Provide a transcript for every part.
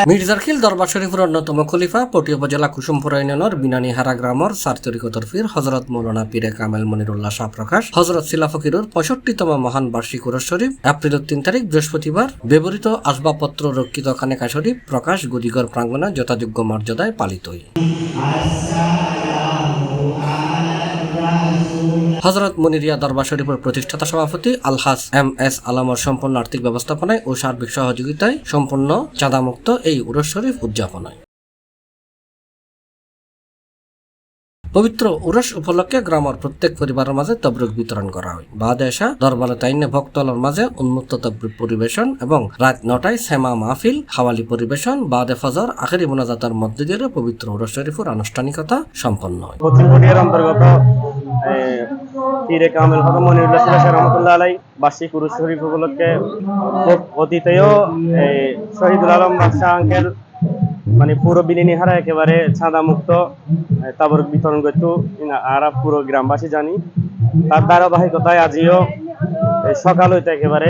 মির্জারখিল দরবার শরীফের অন্যতম খলিফা পটি উপজেলা কুসুমপুর ইউনিয়নের বিনানীহারা গ্রামের 4 তরিকত তরফির হজরত মৌলানা পীরে কামেল মনিরুল্লাহ শাহ প্রকাশ হজরত সিলা ফকিরুর 65তম মহান বার্ষিক উরস শরীফ এপ্রিলের 3 তারিখ বৃহস্পতিবার ব্যবহৃত আসবাবপত্র রক্ষিত খানেকা শরীফ প্রকাশ গদিঘর প্রাঙ্গণে যথাযোগ্য মর্যাদায় পালিত হয়। হজরত মনিরিয়া দরবার শরীফের প্রতিষ্ঠাতা সভাপতি আলহাজ MS আলমর সম্পূর্ণ আর্থিক ব্যবস্থাপনায় ও সার্বিক সহযোগিতায় সম্পূর্ণ চাঁদামুক্ত এই উরস শরীফ উদযাপনায় পবিত্র উরস উপলক্ষে গ্রামের প্রত্যেক পরিবারের মাঝে তবরুক বিতরণ করা হয়। বাদে এসা দরবারে তাইনে ভক্তদের মাঝে উন্মুক্ত তবরুক পরিবেশন এবং রাত 9টায় সেমা মাহফিল হাওয়ালি পরিবেশন বাদে ফজর আখেরি মোনাজাতের মধ্য দিয়ে পবিত্র উরস শরীফের আনুষ্ঠানিকতা সম্পন্ন হয়। অন্তর্গত পীরে কামেল হযরত মনিরুল্লাহ শাহ রহমাতুল্লাহ আলাইহি বার্ষিক উরুস শরীফ উপলক্ষে অতীতেও শহীদুল আলম বাদশাহ আঙ্কেল মানে পুরো বিলিনিহারা একেবারে ছাদা মুক্ত তাবরুক বিতরণ করতো আর পুরো গ্রামবাসী জানি। তার ধারাবাহিকতায় আজিও সকাল হইতে একেবারে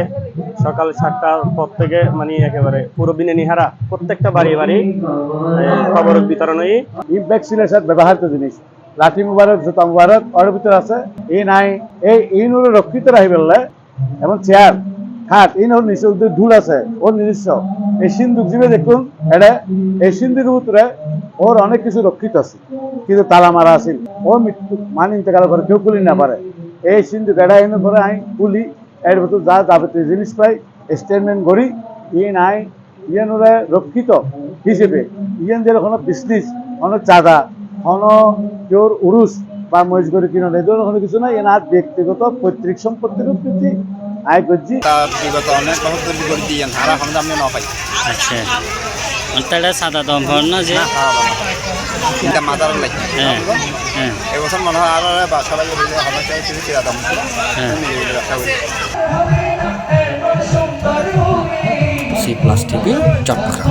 সকাল 7টার পর থেকে মানে একেবারে পুরো বিলিনিহারা প্রত্যেকটা বাড়ি বাড়ি তাবরুক বিতরণ হই। ভ্যাকসিনেশন ব্যবহৃত জিনিস লাঠি মুবারক জুতা মুবারক ওর ভিতরে আছে এই নাই এই নুরে রক্ষিত রাহি বললে এবং চেয়ার খাট এই নোর নিচে ঢুল আছে ওর নিজস্ব এই সিন্ধুক জীবে দেখুন এটা এই সিন্ধুর ভিতরে ওর অনেক কিছু রক্ষিত আছে কিন্তু তালা মারা আছে ও মৃত্যু মানে ইন্তেকাল করে কেউ খুলি না পারে এই সিন্ধুক এটা এনে পরে আমি খুলি এর ভিতর যা যাবতীয় জিনিস পাই স্টেটমেন্ট করি ই নাই ইয়ে নোরে রক্ষিত হিসেবে ইয়েন যে কোনো বিজনেস কোনো চাঁদা কোনো কেউর উরুস বা মজগরি কিনো এই ধরনের কোনো কিছু নাই এনার ব্যক্তিগত পৈতৃক সম্পত্তির উপর আয় করছি বিগত অনেক বছর তৈরি করে দিয়ে হারা আমরা আমি না পাই। আচ্ছা তাহলে সাদা দম ভর না যে এটা মাদার লাগে হ্যাঁ হ্যাঁ এবছর মনে হয় আর সবাই হবে চিরা দাম C+ TV চট্টগ্রাম।